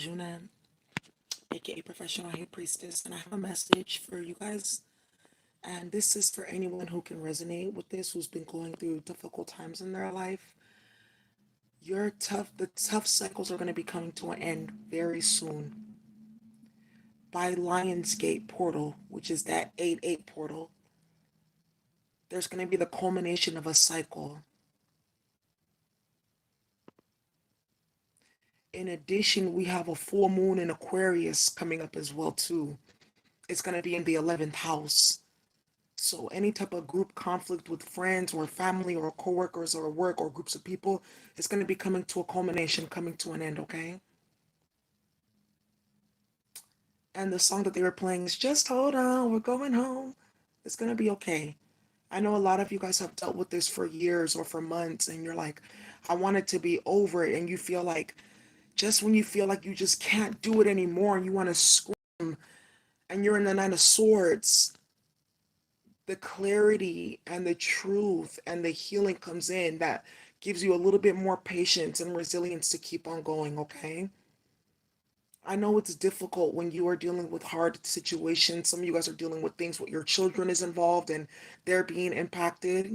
Junan, aka Professional High Priestess, and I have a message for you guys. And this is for anyone who can resonate with this, who's been going through difficult times in their life. The tough cycles are going to be coming to an end very soon. By Lionsgate portal, which is that 8-8 portal, there's going to be the culmination of a cycle. In addition, we have a full moon in Aquarius coming up as well too. It's going to be in the 11th house. So any type of group conflict with friends or family or coworkers or work or groups of people, it's going to be coming to a culmination, coming to an end, okay? And the song that they were playing is Just Hold On, We're Going Home. It's going to be okay. I know a lot of you guys have dealt with this for years or for months, and you're like, I want it to be over it. And you feel like, just when you feel like you just can't do it anymore and you want to scream, and you're in the Nine of Swords, the clarity and the truth and the healing comes in that gives you a little bit more patience and resilience to keep on going, okay? I know it's difficult when you are dealing with hard situations. Some of you guys are dealing with things with your children is involved and they're being impacted,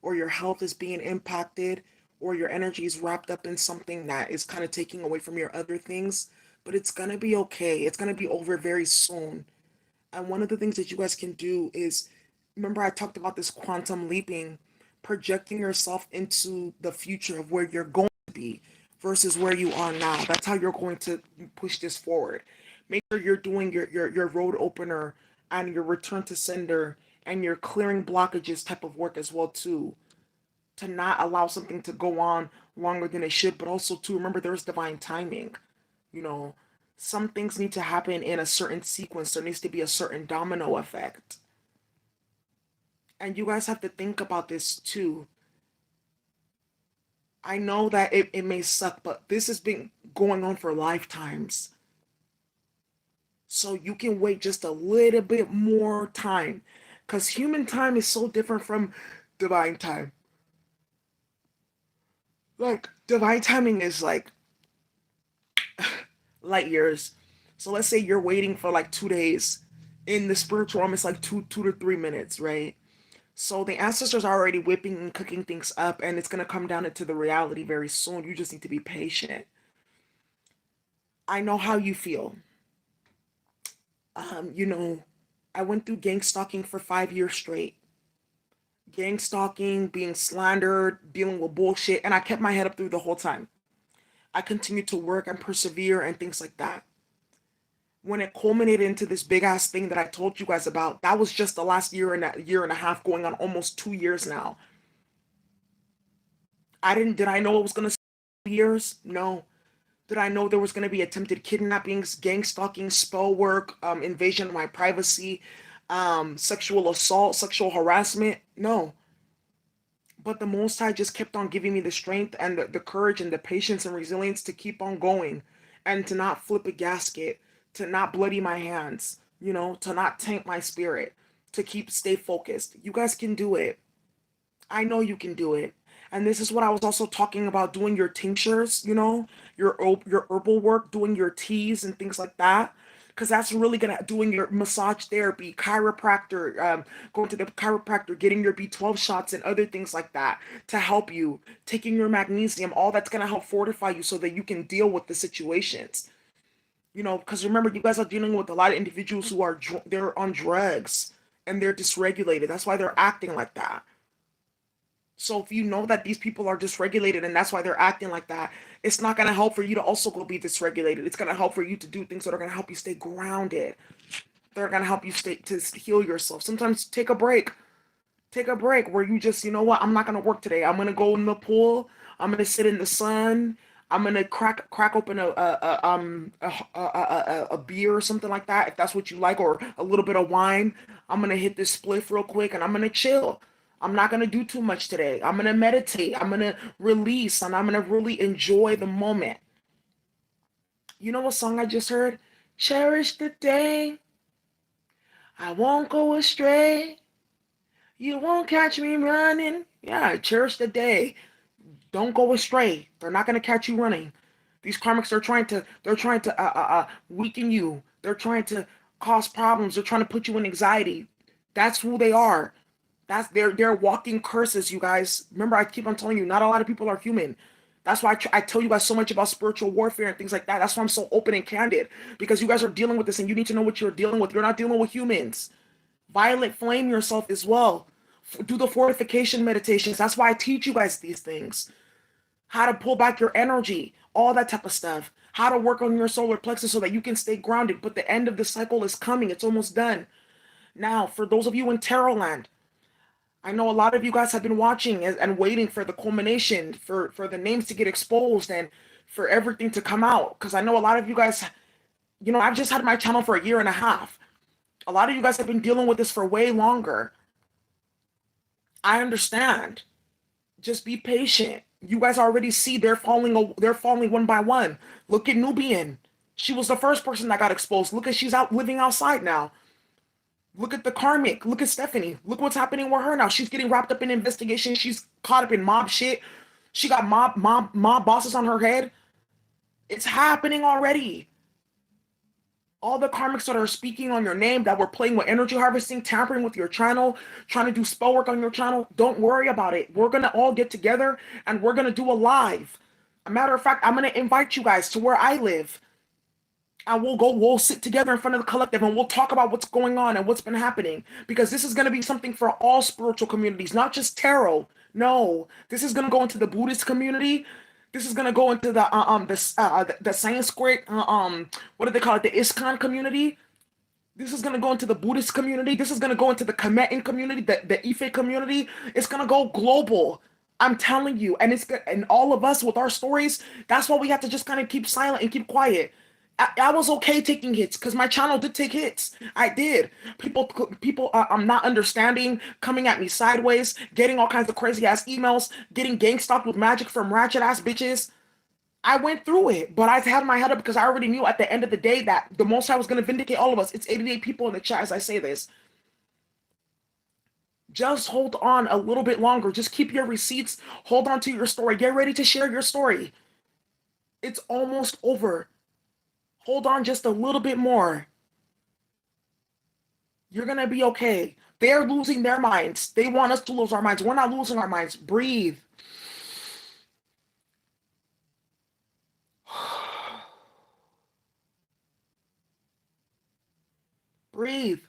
or your health is being impacted, or your energy is wrapped up in something that is kind of taking away from your other things. But it's going to be okay. It's going to be over very soon. And one of the things that you guys can do is, remember I talked about this quantum leaping, projecting yourself into the future of where you're going to be versus where you are now. That's how you're going to push this forward. Make sure you're doing your road opener and your return to sender and your clearing blockages type of work as well too. To not allow something to go on longer than it should, but also to remember there's divine timing. You know, some things need to happen in a certain sequence. There needs to be a certain domino effect. And you guys have to think about this too. I know that it may suck, but this has been going on for lifetimes. So you can wait just a little bit more time. Because human time is so different from divine time. Like, divine timing is like light years. So let's say you're waiting for like 2 days. In the spiritual realm, it's like two to 3 minutes, right? So the ancestors are already whipping and cooking things up, and it's gonna come down into the reality very soon. You just need to be patient. I know how you feel. Um, you know, I went through gang stalking for 5 years straight. Gang stalking, being slandered, dealing with bullshit, and I kept my head up through the whole time. I continued to work and persevere and things like that. When it culminated into this big ass thing that I told you guys about, that was just the last year and a half, going on almost 2 years now. Did I know it was gonna 2 years? No. Did I know there was going to be attempted kidnappings, gang stalking, spell work, invasion of my privacy, sexual assault, sexual harassment? No. But the Most High just kept on giving me the strength and the courage and the patience and resilience to keep on going and to not flip a gasket, to not bloody my hands, to not taint my spirit, to stay focused. You guys can do it. I know you can do it. And this is what I was also talking about, doing your tinctures, your herbal work, doing your teas and things like that. Because that's really gonna doing your massage therapy, chiropractor, going to the chiropractor, getting your B12 shots and other things like that to help you, taking your magnesium, all that's gonna help fortify you so that you can deal with the situations. Because remember, you guys are dealing with a lot of individuals who they're on drugs and they're dysregulated. That's why they're acting like that. So if you know that these people are dysregulated and that's why they're acting like that, it's not going to help for you to also go be dysregulated. It's going to help for you to do things that are going to help you stay grounded. They're going to help you stay to heal yourself. Sometimes take a break. Take a break where you just, you know what? I'm not going to work today. I'm going to go in the pool. I'm going to sit in the sun. I'm gonna crack open a beer or something like that if that's what you like, or a little bit of wine. I'm gonna hit this spliff real quick and I'm gonna chill. I'm not gonna do too much today. I'm gonna meditate. I'm gonna release and I'm gonna really enjoy the moment. You know what song I just heard? Cherish the day. I won't go astray. You won't catch me running. Yeah, cherish the day. Don't go astray. They're not gonna catch you running. These karmics, they're trying to weaken you. They're trying to cause problems. They're trying to put you in anxiety. That's who they are. They're walking curses, you guys. Remember, I keep on telling you, not a lot of people are human. That's why I tell you guys so much about spiritual warfare and things like that. That's why I'm so open and candid, because you guys are dealing with this and you need to know what you're dealing with. You're not dealing with humans. Violet flame yourself as well. Do the fortification meditations. That's why I teach you guys these things. How to pull back your energy, all that type of stuff. How to work on your solar plexus so that you can stay grounded. But the end of the cycle is coming. It's almost done. Now, for those of you in Tarot land, I know a lot of you guys have been watching and waiting for the culmination, for the names to get exposed and for everything to come out. Because I know a lot of you guys, I've just had my channel for a year and a half. A lot of you guys have been dealing with this for way longer. I understand. Just be patient. You guys already see they're falling one by one. Look at Nubian. She was the first person that got exposed. Look at she's out living outside now. Look at the karmic. Look at Stephanie. Look what's happening with her now. She's getting wrapped up in investigation. She's caught up in mob shit. She got mob bosses on her head. It's happening already. All the karmics that are speaking on your name, that were playing with energy harvesting, tampering with your channel, trying to do spell work on your channel, don't worry about it. We're going to all get together and we're going to do a live. A matter of fact, I'm going to invite you guys to where I live. And we'll sit together in front of the collective and we'll talk about what's going on and what's been happening. Because this is going to be something for all spiritual communities, not just tarot. No, this is going to go into the Buddhist community. This is going to go into the Sanskrit, what do they call it? The ISKCON community. This is going to go into the Buddhist community. This is going to go into the Kemetan community, the Ife community. It's going to go global. I'm telling you. And and all of us with our stories, that's why we have to just kind of keep silent and keep quiet. I was okay taking hits because my channel did take hits. I did. People, I'm not understanding, coming at me sideways, getting all kinds of crazy ass emails, getting gang stalked with magic from ratchet ass bitches. I went through it, but I had my head up because I already knew at the end of the day that the Most High was going to vindicate all of us. It's 88 people in the chat as I say this. Just hold on a little bit longer. Just keep your receipts. Hold on to your story. Get ready to share your story. It's almost over. Hold on just a little bit more. You're going to be okay. They're losing their minds. They want us to lose our minds. We're not losing our minds. Breathe. Breathe.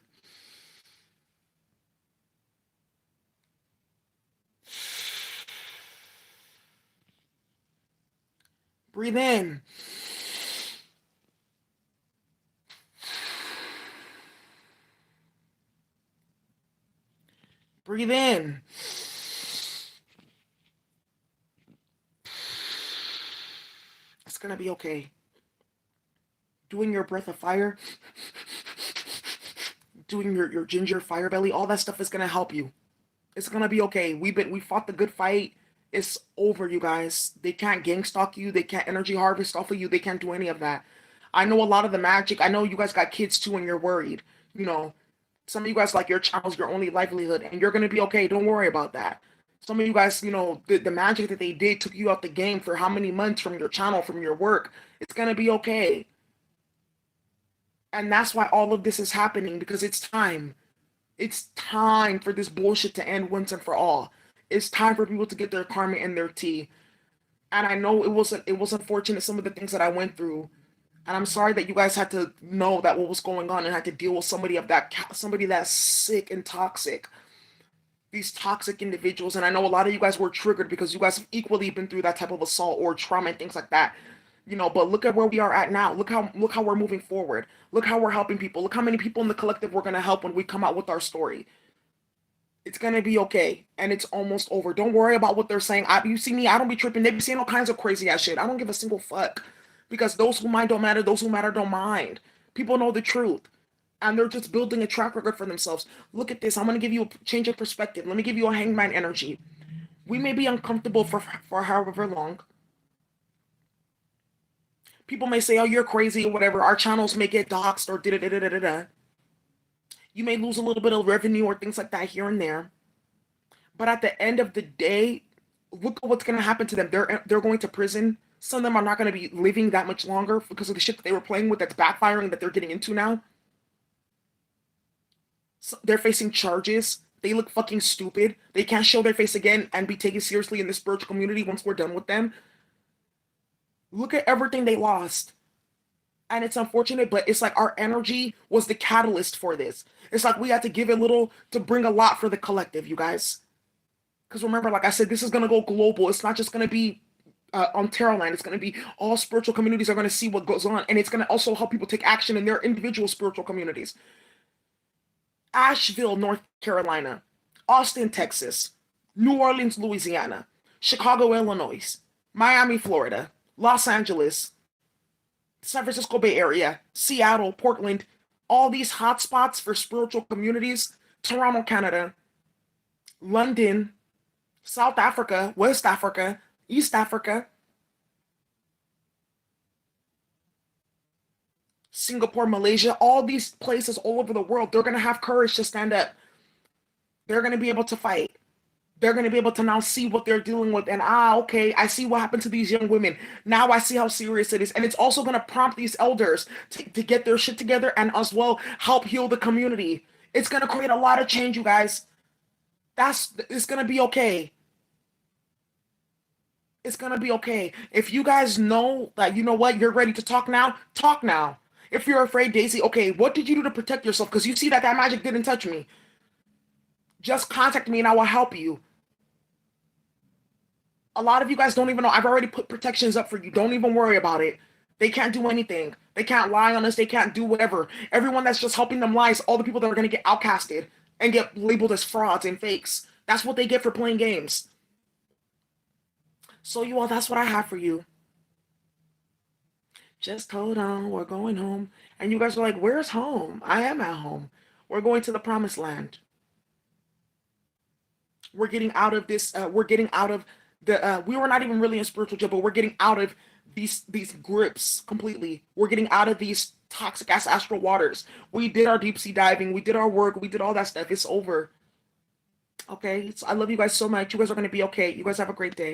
Breathe in. Breathe in. It's going to be okay. Doing your breath of fire, doing your ginger fire belly, all that stuff is going to help you. It's going to be okay. We fought the good fight. It's over, you guys. They can't gang stalk you. They can't energy harvest off of you. They can't do any of that. I know a lot of the magic. I know you guys got kids too and you're worried. You know, some of you guys like your child's your only livelihood and you're going to be okay. Don't worry about that. Some of you guys, the magic that they did took you out the game for how many months from your channel, from your work. It's going to be okay. And that's why all of this is happening, because it's time. It's time for this bullshit to end once and for all. It's time for people to get their karma and their tea. And I know it was unfortunate, some of the things that I went through. And I'm sorry that you guys had to know that what was going on and had to deal with somebody that's sick and toxic. These toxic individuals. And I know a lot of you guys were triggered because you guys have equally been through that type of assault or trauma and things like that. But look at where we are at now. Look how we're moving forward. Look how we're helping people. Look how many people in the collective we're gonna help when we come out with our story. It's gonna be okay, and it's almost over. Don't worry about what they're saying. You see me, I don't be tripping. They be saying all kinds of crazy ass shit. I don't give a single fuck, because those who mind don't matter. Those who matter don't mind. People know the truth, and they're just building a track record for themselves. Look at this. I'm gonna give you a change of perspective. Let me give you a hangman energy. We may be uncomfortable for however long. People may say, "Oh, you're crazy," or whatever. Our channels may get doxxed or da da da da da da. You may lose a little bit of revenue or things like that here and there. But at the end of the day, look at what's going to happen to them. They're going to prison. Some of them are not going to be living that much longer because of the shit that they were playing with that's backfiring that they're getting into now. So they're facing charges. They look fucking stupid. They can't show their face again and be taken seriously in the spiritual community once we're done with them. Look at everything they lost. And it's unfortunate, but it's like our energy was the catalyst for this. It's like we had to give a little to bring a lot for the collective, you guys. Because remember, like I said, this is going to go global. It's not just going to be on Terraline. It's going to be all spiritual communities are going to see what goes on. And it's going to also help people take action in their individual spiritual communities. Asheville, North Carolina, Austin, Texas, New Orleans, Louisiana, Chicago, Illinois, Miami, Florida, Los Angeles, San Francisco Bay Area, Seattle, Portland, all these hotspots for spiritual communities, Toronto, Canada, London, South Africa, West Africa, East Africa, Singapore, Malaysia, all these places all over the world, they're going to have courage to stand up. They're going to be able to fight. They're going to be able to now see what they're dealing with. And okay, I see what happened to these young women. Now I see how serious it is. And it's also going to prompt these elders to get their shit together and as well help heal the community. It's going to create a lot of change, you guys. It's going to be okay. It's going to be okay. If you guys know that, you know what, you're ready to talk now, talk now. If you're afraid, Daisy, okay, what did you do to protect yourself? Because you see that magic didn't touch me. Just contact me and I will help you. A lot of you guys don't even know. I've already put protections up for you. Don't even worry about it. They can't do anything. They can't lie on us. They can't do whatever. Everyone that's just helping them lie is all the people that are going to get outcasted and get labeled as frauds and fakes. That's what they get for playing games. So you all, that's what I have for you. Just hold on. We're going home. And you guys are like, where's home? I am at home. We're going to the promised land. We're getting out of this. We're getting out of the. We were not even really in spiritual jail, but we're getting out of these grips completely. We're getting out of these toxic ass astral waters. We did our deep sea diving. We did our work. We did all that stuff. It's over. Okay. So I love you guys so much. You guys are going to be okay. You guys have a great day.